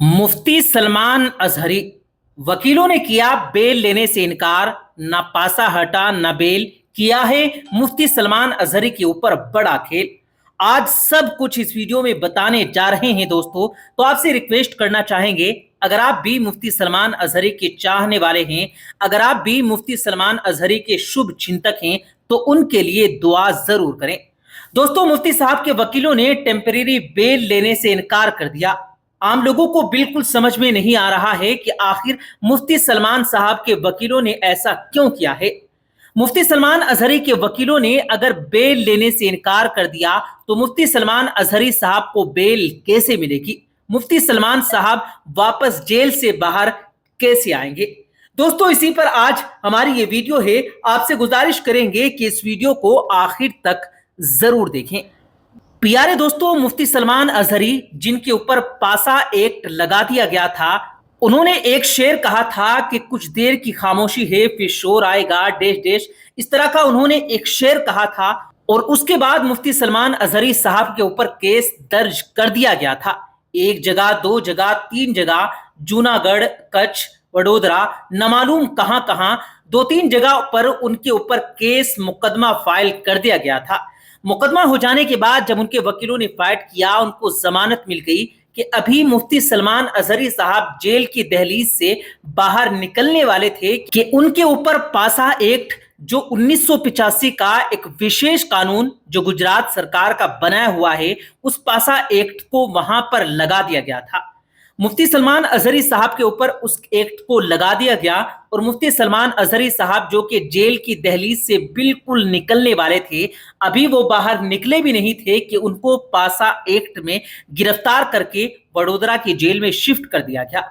मुफ्ती सलमान अजहरी वकीलों ने किया बेल लेने से इनकार। न पासा हटा न बेल, किया है मुफ्ती सलमान अजहरी के ऊपर बड़ा खेल। आज सब कुछ इस वीडियो में बताने जा रहे हैं दोस्तों। तो आपसे रिक्वेस्ट करना चाहेंगे, अगर आप भी मुफ्ती सलमान अजहरी के चाहने वाले हैं, अगर आप भी मुफ्ती सलमान अजहरी के शुभ चिंतक हैं, तो उनके लिए दुआ जरूर करें। दोस्तों, मुफ्ती साहब के वकीलों ने टेम्परेरी बेल लेने से इनकार कर दिया। आम लोगों को बिल्कुल समझ में नहीं आ रहा है कि आखिर मुफ्ती सलमान साहब के वकीलों ने ऐसा क्यों किया है। मुफ्ती सलमान अजहरी के वकीलों ने अगर बेल लेने से इनकार कर दिया तो मुफ्ती सलमान अजहरी साहब को बेल कैसे मिलेगी? मुफ्ती सलमान साहब वापस जेल से बाहर कैसे आएंगे? दोस्तों, इसी पर आज हमारी ये वीडियो है। आपसे गुजारिश करेंगे कि इस वीडियो को आखिर तक जरूर देखें। प्यारे दोस्तों, मुफ्ती सलमान अजहरी जिनके ऊपर पासा एक्ट लगा दिया गया था, उन्होंने एक शेर कहा था कि कुछ देर की खामोशी है फिर शोर आएगा डैश डैश। इस तरह का उन्होंने एक शेर कहा था और उसके बाद मुफ्ती सलमान अजहरी साहब के ऊपर केस दर्ज कर दिया गया था। एक जगह, दो जगह, तीन जगह, जूनागढ़, कच्छ, वडोदरा, न मालूम कहां कहां, दो तीन जगह पर उनके ऊपर केस मुकदमा फाइल कर दिया गया था। मुकदमा हो जाने के बाद जब उनके वकीलों ने फाइट किया, उनको जमानत मिल गई कि अभी मुफ्ती सलमान अजहरी साहब जेल की दहलीज से बाहर निकलने वाले थे कि उनके ऊपर पासा एक्ट, जो 1985 का एक विशेष कानून जो गुजरात सरकार का बनाया हुआ है, उस पासा एक्ट को वहां पर लगा दिया गया था। मुफ्ती सलमान अजहरी साहब के ऊपर उस एक्ट को लगा दिया गया और मुफ्ती सलमान अजहरी साहब जो कि जेल की दहलीज से बिल्कुल निकलने वाले थे, अभी वो बाहर निकले भी नहीं थे कि उनको पासा एक्ट में गिरफ्तार करके वडोदरा की जेल में शिफ्ट कर दिया गया।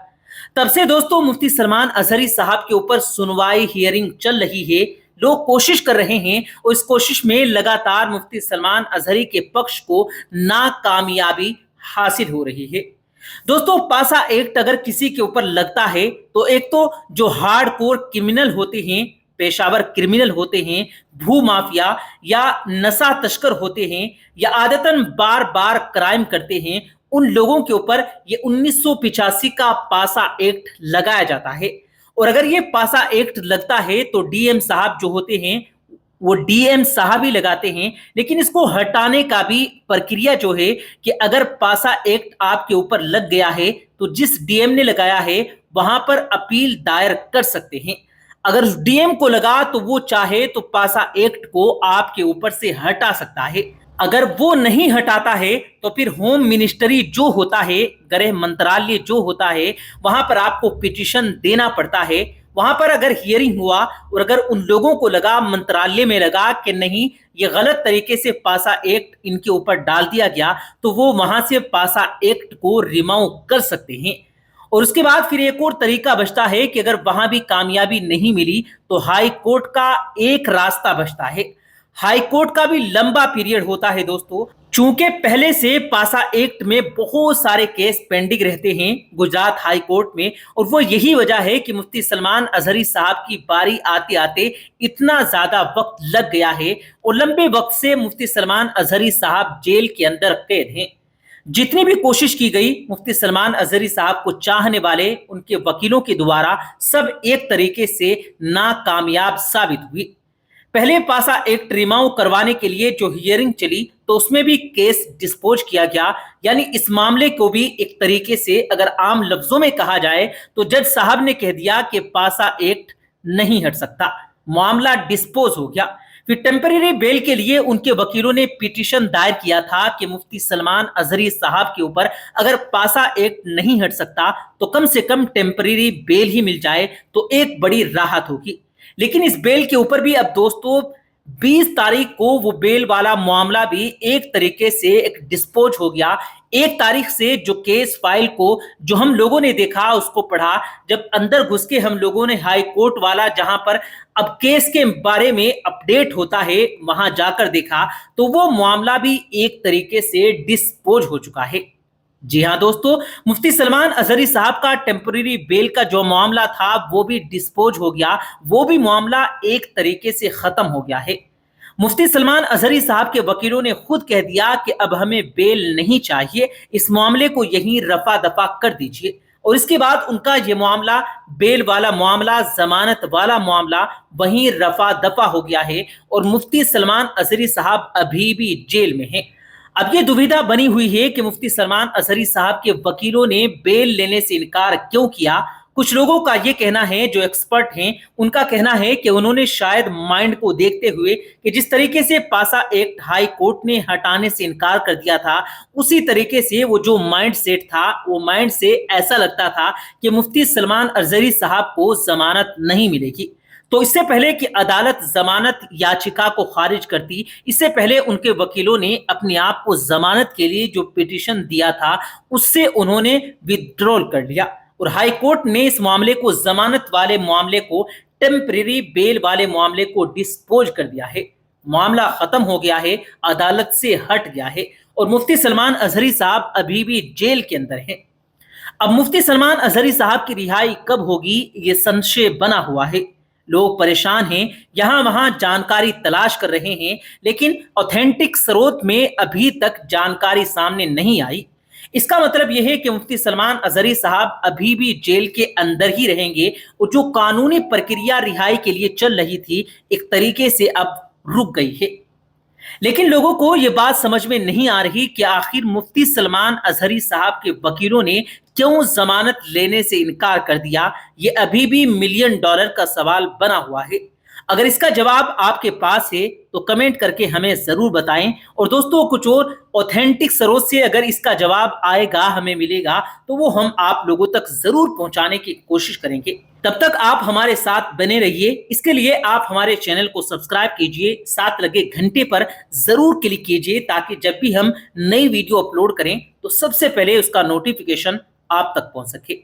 तब से दोस्तों मुफ्ती सलमान अजहरी साहब के ऊपर सुनवाई, हियरिंग चल रही है। लोग कोशिश कर रहे हैं और इस कोशिश में लगातार मुफ्ती सलमान अजहरी के पक्ष को नाकामयाबी हासिल हो रही है। दोस्तों, पासा एक्ट अगर किसी के ऊपर लगता है तो एक तो जो हार्डकोर क्रिमिनल होते हैं, पेशावर क्रिमिनल होते हैं, भू माफिया या नशा तस्कर होते हैं, या आदतन बार बार क्राइम करते हैं, उन लोगों के ऊपर ये 1985 का पासा एक्ट लगाया जाता है। और अगर ये पासा एक्ट लगता है तो डीएम साहब जो होते हैं वो डीएम साहब ही लगाते हैं। लेकिन इसको हटाने का भी प्रक्रिया जो है कि अगर पासा एक्ट आपके ऊपर लग गया है तो जिस डीएम ने लगाया है वहां पर अपील दायर कर सकते हैं। अगर उस डीएम को लगा तो वो चाहे तो पासा एक्ट को आपके ऊपर से हटा सकता है। अगर वो नहीं हटाता है तो फिर होम मिनिस्ट्री जो होता है, गृह मंत्रालय जो होता है, वहां पर आपको पिटीशन देना पड़ता है। वहां पर अगर हियरिंग हुआ और अगर उन लोगों को लगा, मंत्रालय में लगा कि नहीं ये गलत तरीके से पासा एक्ट इनके ऊपर डाल दिया गया, तो वो वहां से पासा एक्ट को रिमूव कर सकते हैं। और उसके बाद फिर एक और तरीका बचता है कि अगर वहां भी कामयाबी नहीं मिली तो हाई कोर्ट का एक रास्ता बचता है। हाई कोर्ट का भी लंबा पीरियड होता है दोस्तों, चूंकि पहले से पासा एक्ट में बहुत सारे केस पेंडिंग रहते हैं गुजरात हाई कोर्ट में, और वो यही वजह है कि मुफ्ती सलमान अजहरी साहब की बारी आते आते इतना ज्यादा वक्त लग गया है और लंबे वक्त से मुफ्ती सलमान अजहरी साहब जेल के अंदर कैद हैं। जितनी भी कोशिश की गई मुफ्ती सलमान अजहरी साहब को चाहने वाले उनके वकीलों के द्वारा, सब एक तरीके से नाकामयाब साबित हुई। पहले पासा एक्ट रिमूव करवाने के लिए जो हियरिंग चली तो उसमें भी केस डिस्पोज किया गया। यानी इस मामले को भी एक तरीके से अगर आम लफ्जों में कहा जाए तो जज साहब ने कह दिया कि पासा एक्ट नहीं हट सकता, मामला डिस्पोज हो गया। फिर टेम्परेरी बेल के लिए उनके वकीलों ने पिटीशन दायर किया था कि मुफ्ती सलमान अजहरी साहब के ऊपर अगर पासा एक्ट नहीं हट सकता तो कम से कम टेम्परेरी बेल ही मिल जाए तो एक बड़ी राहत होगी। लेकिन इस बेल के ऊपर भी अब दोस्तों 20 तारीख को वो बेल वाला मामला भी एक तरीके से एक डिस्पोज हो गया। एक तारीख से जो केस फाइल को जो हम लोगों ने देखा, उसको पढ़ा, जब अंदर घुस के हम लोगों ने हाई कोर्ट वाला जहां पर अब केस के बारे में अपडेट होता है वहां जाकर देखा, तो वो मामला भी एक तरीके से डिस्पोज हो चुका है। जी हाँ दोस्तों, मुफ्ती सलमान अजहरी साहब का टेम्परेरी बेल का जो मामला था वो भी डिस्पोज हो गया, वो भी मामला एक तरीके से खत्म हो गया है। मुफ्ती सलमान अजहरी साहब के वकीलों ने खुद कह दिया कि अब हमें बेल नहीं चाहिए, इस मामले को यहीं रफा दफा कर दीजिए। और इसके बाद उनका ये मामला, बेल वाला मामला, जमानत वाला मामला वहीं रफा दफा हो गया है और मुफ्ती सलमान अजहरी साहब अभी भी जेल में हैं। अब ये दुविधा बनी हुई है कि मुफ्ती सलमान अजहरी साहब के वकीलों ने बेल लेने से इनकार क्यों किया। कुछ लोगों का ये कहना है, जो एक्सपर्ट हैं, उनका कहना है कि उन्होंने शायद माइंड को देखते हुए कि जिस तरीके से पासा एक्ट हाई कोर्ट ने हटाने से इनकार कर दिया था, उसी तरीके से वो जो माइंड सेट था, वो माइंड से ऐसा लगता था कि मुफ्ती सलमान अजहरी साहब को जमानत नहीं मिलेगी। तो इससे पहले कि अदालत जमानत याचिका को खारिज करती, इससे पहले उनके वकीलों ने अपने आप को जमानत के लिए जो पिटीशन दिया था उससे उन्होंने विथड्रॉल कर लिया और हाई कोर्ट ने इस मामले को, जमानत वाले मामले को, टेम्परेरी बेल वाले मामले को डिस्पोज कर दिया है। मामला खत्म हो गया है, अदालत से हट गया है और मुफ्ती सलमान अजहरी साहब अभी भी जेल के अंदर हैं। अब मुफ्ती सलमान अजहरी साहब की रिहाई कब होगी, ये संशय बना हुआ है। लोग परेशान हैं, यहां वहां जानकारी तलाश कर रहे हैं, लेकिन ऑथेंटिक स्रोत में अभी तक जानकारी सामने नहीं आई। इसका मतलब यह है कि मुफ्ती सलमान अजहरी साहब अभी भी जेल के अंदर ही रहेंगे और जो कानूनी प्रक्रिया रिहाई के लिए चल रही थी, एक तरीके से अब रुक गई है। लेकिन लोगों को यह बात समझ में नहीं आ रही कि आखिर मुफ्ती सलमान अजहरी साहब के वकीलों ने क्यों जमानत लेने से इनकार कर दिया। ये अभी भी मिलियन डॉलर का सवाल बना हुआ है। अगर इसका जवाब आपके पास है तो कमेंट करके हमें जरूर बताएं। और दोस्तों, कुछ और ऑथेंटिक स्रोत से अगर इसका जवाब आएगा, हमें मिलेगा, तो वो हम आप लोगों तक जरूर पहुंचाने की कोशिश करेंगे। तब तक आप हमारे साथ बने रहिए। इसके लिए आप हमारे चैनल को सब्सक्राइब कीजिए, साथ लगे घंटे पर जरूर क्लिक कीजिए ताकि जब भी हम नई वीडियो अपलोड करें तो सबसे पहले उसका नोटिफिकेशन आप तक पहुंच सके।